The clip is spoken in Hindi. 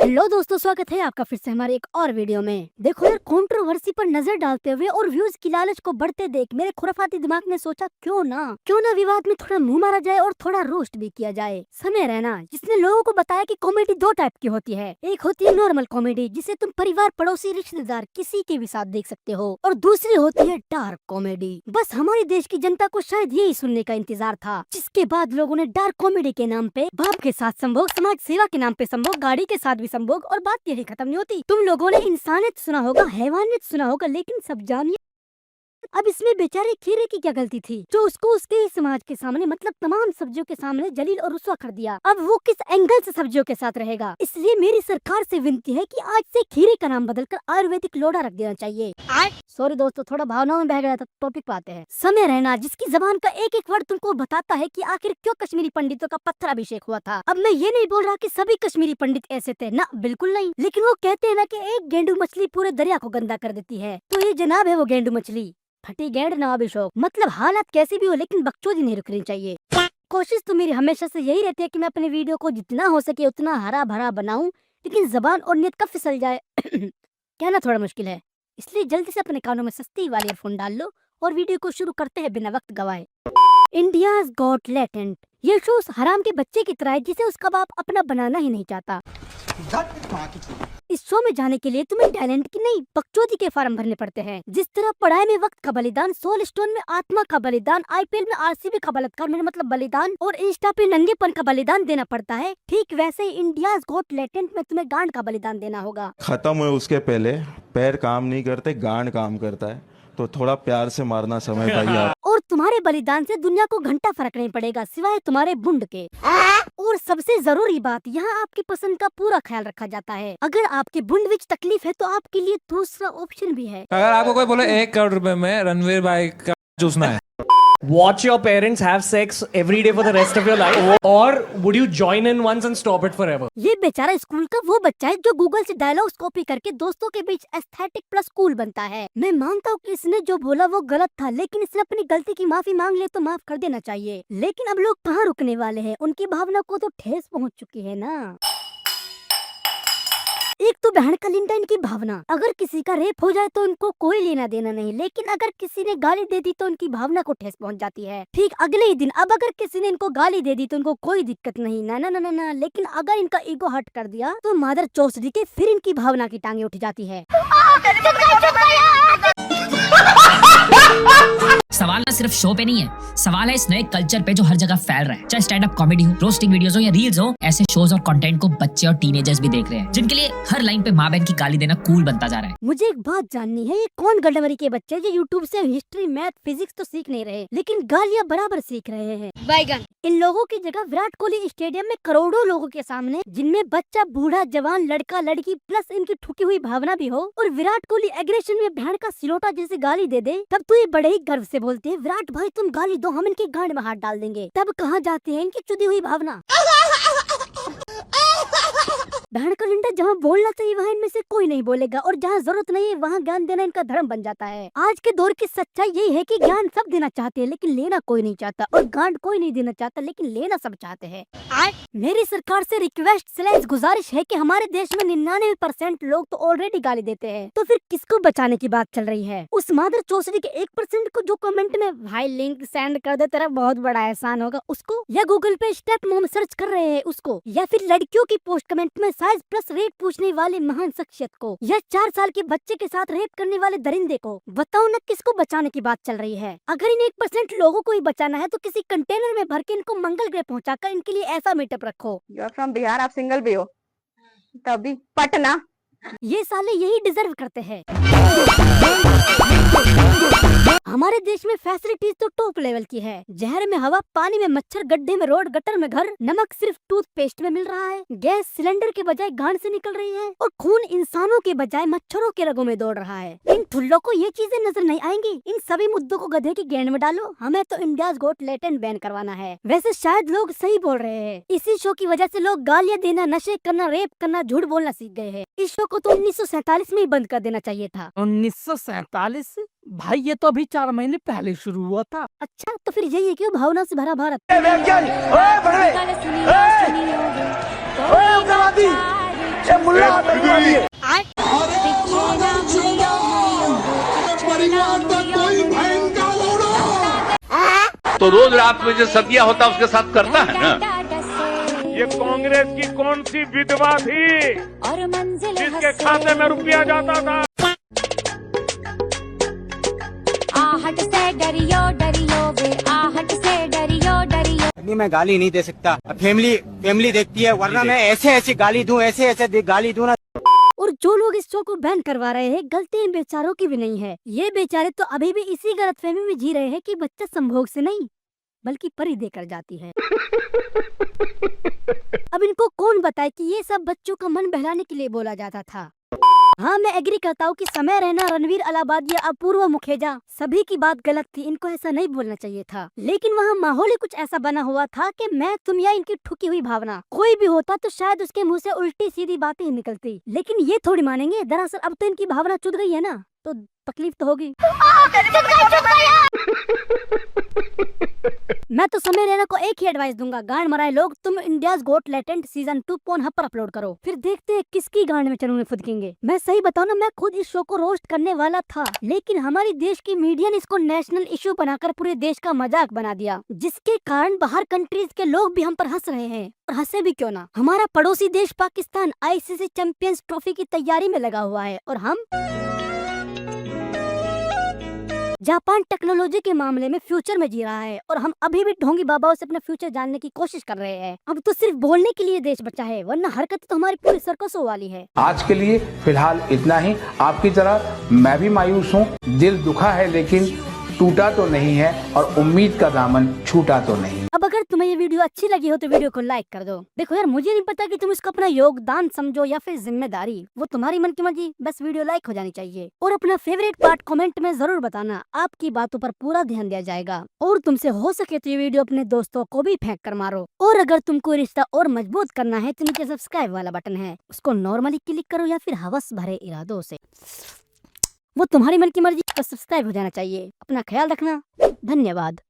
हेलो दोस्तों, स्वागत है आपका फिर से हमारे एक और वीडियो में। देखो यार, कंट्रोवर्सी पर नजर डालते हुए और व्यूज की लालच को बढ़ते देख मेरे खुराफाती दिमाग ने सोचा क्यों ना विवाद में थोड़ा मुंह मारा जाए और थोड़ा रोस्ट भी किया जाए। समय रैना, जिसने लोगों को बताया कि कॉमेडी दो टाइप की होती है। एक होती है नॉर्मल कॉमेडी, जिसे तुम परिवार, पड़ोसी, रिश्तेदार किसी के भी साथ देख सकते हो, और दूसरी होती है डार्क कॉमेडी। बस हमारे देश की जनता को शायद यही सुनने का इंतजार था, जिसके बाद लोगों ने डार्क कॉमेडी के नाम पे बाप के साथ संभोग, समाज सेवा के नाम पे संभोग, गाड़ी के साथ भी संभोग, और बात यही खत्म नहीं होती। तुम लोगों ने इंसानियत सुना होगा, हैवानियत सुना होगा, लेकिन सब जानिए अब इसमें बेचारे खीरे की क्या गलती थी जो उसको उसके ही समाज के सामने, मतलब तमाम सब्जियों के सामने जलील और रुस्वा कर दिया। अब वो किस एंगल से सब्जियों के साथ रहेगा। इसलिए मेरी सरकार से विनती है कि आज से खीरे का नाम बदलकर आयुर्वेदिक लोढ़ा रख देना चाहिए। सॉरी दोस्तों, थोड़ा भावनाओं में बह गया था। टॉपिक पे आते हैं। समय रैना, जिसकी जबान का एक एक वर्ड तुमको बताता है कि आखिर क्यों कश्मीरी पंडितों का पत्थर अभिषेक हुआ था। अब मैं ये नहीं बोल रहा कि सभी कश्मीरी पंडित ऐसे थे ना, बिल्कुल नहीं, लेकिन वो कहते हैं ना कि एक गेंडू मछली पूरे दरिया को गंदा कर देती है। तो ये जनाब है वो गेंडू मछली, फटी गेंड नवाब अशोक। मतलब हालत कैसी भी हो, लेकिन बकचोदी नहीं रुकनी चाहिए। कोशिश तो मेरी हमेशा से यही रहती है कि मैं अपने वीडियो को जितना हो सके उतना हरा भरा बनाऊं, लेकिन जबान और नियत कब फिसल जाए कहना थोड़ा मुश्किल है। इसलिए जल्दी से अपने कानों में सस्ती वाली ईयरफोन डाल लो और वीडियो को शुरू करते हैं बिना वक्त गवाए। इंडियाज गॉट टैलेंट, ये शो उस हराम के बच्चे की तरह है जिसे उसका बाप अपना बनाना ही नहीं चाहता। इस शो में जाने के लिए तुम्हें टैलेंट की नहीं, बकचोदी के फॉर्म भरने पड़ते हैं। जिस तरह पढ़ाई में वक्त का बलिदान, सोल स्टोन में आत्मा का बलिदान, IPL में RCB का बलात्कार, मेरा मतलब बलिदान, और इंस्टा पे नंगेपन का बलिदान देना पड़ता है, ठीक वैसे ही इंडियाज गॉट टैलेंट में तुम्हें गांड का बलिदान देना होगा। खत्म हुए उसके पहले पैर काम नहीं करते, गांड काम करता है, तो थोड़ा प्यार से मारना समय भाई आप। और तुम्हारे बलिदान से दुनिया को घंटा फर्क नहीं पड़ेगा सिवाय तुम्हारे बुंड के। और सबसे जरूरी बात, यहाँ आपकी पसंद का पूरा ख्याल रखा जाता है। अगर आपके बुंड विच तकलीफ है तो आपके लिए दूसरा ऑप्शन भी है। अगर आपको कोई बोले 1 करोड़ रुपए में रणवीर भाई का चूसना है, Watch your parents have sex every day for the rest of your life, or would you join in once and stop it forever? ये बेचारा स्कूल का वो बच्चा है जो गूगल से डायलॉग्स कॉपी करके दोस्तों के बीच एस्थेटिक प्लस कूल बनता है। मैं मानता हूँ कि इसने जो बोला वो गलत था, लेकिन इसने अपनी गलती की माफी मांग ले तो माफ कर देना चाहिए। लेकिन अब लोग कहाँ रुकने वाले हैं, उनकी भावना को तो ठेस पहुँच चुकी है ना। एक तो बहन का लिंडा इनकी भावना, अगर किसी का रेप हो जाए तो इनको कोई लेना देना नहीं, लेकिन अगर किसी ने गाली दे दी तो इनकी भावना को ठेस पहुंच जाती है। ठीक अगले ही दिन अब अगर किसी ने इनको गाली दे दी तो इनको कोई दिक्कत नहीं, ना ना ना ना ना, लेकिन अगर इनका ईगो हर्ट कर दिया तो मादर चौसडी के फिर इनकी भावना की टांगे उठ जाती है। सवाल ना सिर्फ शो पे नहीं है, सवाल है इस नए कल्चर पे जो हर जगह फैल रहा है। चाहे स्टैंड अप कॉमेडी हो, रोस्टिंग वीडियोस हो या रील्स हो, ऐसे शोज और कंटेंट को बच्चे और टीनेजर्स भी देख रहे हैं, जिनके लिए हर लाइन पे माँ बहन की गाली देना कूल बनता जा रहा है। मुझे एक बात जाननी है, ये कौन गंडमरी के बच्चे जो यूट्यूब से हिस्ट्री, मैथ, फिजिक्स तो सीख नहीं रहे, लेकिन गालियाँ बराबर सीख रहे हैं। बैगन। इन लोगों की जगह विराट कोहली स्टेडियम में करोड़ों लोगों के सामने, जिनमें बच्चा, बूढ़ा, जवान, लड़का, लड़की प्लस इनकी ठुकी हुई भावना भी हो, और विराट कोहली एग्रेशन में भैंड का सिलोटा जैसे गाली दे दे, तब तो ये बड़े ही गर्व से बोलते हैं, विराट भाई तुम गाली दो, हम इनकी गांड में हाथ डाल देंगे। तब कहाँ जाती है इनकी चुदी हुई भावना। बहन का लिंडा, जहाँ बोलना चाहिए वहाँ इनमें से कोई नहीं बोलेगा, और जहाँ जरूरत नहीं है वहाँ ज्ञान देना इनका धर्म बन जाता है। आज के दौर की सच्चाई यही है कि ज्ञान सब देना चाहते हैं लेकिन लेना कोई नहीं चाहता, और गांड कोई नहीं देना चाहता लेकिन लेना सब चाहते हैं। मेरी सरकार से रिक्वेस्ट स्लैश गुजारिश है कि हमारे देश में 99% लोग तो ऑलरेडी गाली देते हैं, तो फिर किसको बचाने की बात चल रही है। उस मादर चौसरी के 1% को जो कमेंट में भाई लिंक सेंड कर दे तेरा बहुत बड़ा एहसान होगा उसको, या गूगल पे स्टेप मोम सर्च कर रहे हैं उसको, या फिर लड़कियों की पोस्ट कमेंट में साइज प्लस रेट पूछने वाले महान शख्सियत को, या 4 साल के बच्चे के साथ रेप करने वाले दरिंदे को। बताओ ना किसको बचाने की बात चल रही है। अगर इन 1% लोगों को ही बचाना है तो किसी कंटेनर में भर के इनको मंगल ग्रह पहुंचाकर इनके लिए ऐसा मीटअप रखो। यू आर फ्रॉम बिहार, आप सिंगल भी हो तभी पटना। ये साले यही डिजर्व करते हैं। हमारे देश में फैसिलिटीज तो टॉप लेवल की है। जहर में हवा, पानी में मच्छर, गड्ढे में रोड, गटर में घर, नमक सिर्फ टूथपेस्ट में मिल रहा है, गैस सिलेंडर के बजाय गांड से निकल रही है, और खून इंसानों के बजाय मच्छरों के रगों में दौड़ रहा है। इन ठुल्लों को ये चीजें नजर नहीं आएंगी। इन सभी मुद्दों को गधे की गेंद में डालो, हमें तो इंडियाज गॉट टैलेंट बैन करवाना है। वैसे शायद लोग सही बोल रहे हैं, इसी शो की वजह से लोग गालियाँ देना, नशे करना, रेप करना, झूठ बोलना सीख गए हैं। इस शो को तो 1947 में ही बंद कर देना चाहिए था। 1947? भाई ये तो अभी 4 महीने पहले शुरू हुआ था। अच्छा, तो फिर यही है क्यों भावना से भरा भारत। तो रोज रात में जो सदिया होता उसके साथ करता है ना। ये कांग्रेस की कौन सी विधवा थी जिसके खाते में रुपया जाता था? आहट से डरियो डरियो वे आहट से डरियो डरियो। अभी मैं गाली नहीं दे सकता, फैमिली देखती है, वरना मैं ऐसे गाली दूं, ऐसे गाली दूं ना। और जो लोग इस शो को बैन करवा रहे हैं, गलती इन बेचारों की भी नहीं है। ये बेचारे तो अभी भी इसी गलतफहमी में जी रहे हैं कि बच्चा संभोग से नहीं बल्कि परी देकर जाती है। अब इनको कौन बताए कि ये सब बच्चों का मन बहलाने के लिए बोला जाता था। हाँ, मैं एग्री करता हूँ कि समय रैना, रणवीर अलाहाबादी या अपूर्व मुखेजा सभी की बात गलत थी, इनको ऐसा नहीं बोलना चाहिए था। लेकिन वहाँ माहौल ही कुछ ऐसा बना हुआ था कि मैं तुम या इनकी ठुकी हुई भावना कोई भी होता तो शायद उसके मुंह से उल्टी सीधी बातें ही निकलती। लेकिन ये थोड़ी मानेंगे, दरअसल अब तो इनकी भावना चुद गई है ना, तो तकलीफ तो होगी। मैं तो समय रैना को एक ही एडवाइस दूंगा, गांड मराए लोग, तुम इंडियाज गोट लेटेंट सीजन 2 पोर्नहब पर अपलोड करो, फिर देखते हैं किसकी गांड में चनूने फुदकेंगे। मैं सही बताऊं ना, मैं खुद इस शो को रोस्ट करने वाला था, लेकिन हमारी देश की मीडिया ने इसको नेशनल इशू बनाकर पूरे देश का मजाक बना दिया, जिसके कारण बाहर कंट्रीज के लोग भी हम पर हंस रहे हैं। और हंसे भी क्यों ना, हमारा पड़ोसी देश पाकिस्तान आईसीसी चैंपियंस ट्रॉफी की तैयारी में लगा हुआ है और हम जापान टेक्नोलॉजी के मामले में फ्यूचर में जी रहा है और हम अभी भी ढोंगी बाबाओं से अपना फ्यूचर जानने की कोशिश कर रहे हैं। अब तो सिर्फ बोलने के लिए देश बचा है, वरना हरकत तो हमारी पूरी सर्कसों वाली है। आज के लिए फिलहाल इतना ही। आपकी तरह मैं भी मायूस हूँ, दिल दुखा है लेकिन टूटा तो नहीं है और उम्मीद का दामन छूटा तो नहीं। अब अगर तुम्हें ये वीडियो अच्छी लगी हो तो वीडियो को लाइक कर दो। देखो यार, मुझे नहीं पता कि तुम इसको अपना योगदान समझो या फिर जिम्मेदारी, वो तुम्हारी मन की मर्जी, बस वीडियो लाइक हो जानी चाहिए। और अपना फेवरेट पार्ट कमेंट में जरूर बताना, आपकी बातों पर पूरा ध्यान दिया जाएगा। और तुमसे हो सके तो ये वीडियो अपने दोस्तों को भी फेंक कर मारो। और अगर तुमको रिश्ता और मजबूत करना है तो नीचे सब्सक्राइब वाला बटन है, उसको नॉर्मली क्लिक करो या फिर हवस भरे इरादों से, वो तुम्हारी मन की मर्जी, बस सब्सक्राइब हो जाना चाहिए। अपना ख्याल रखना, धन्यवाद।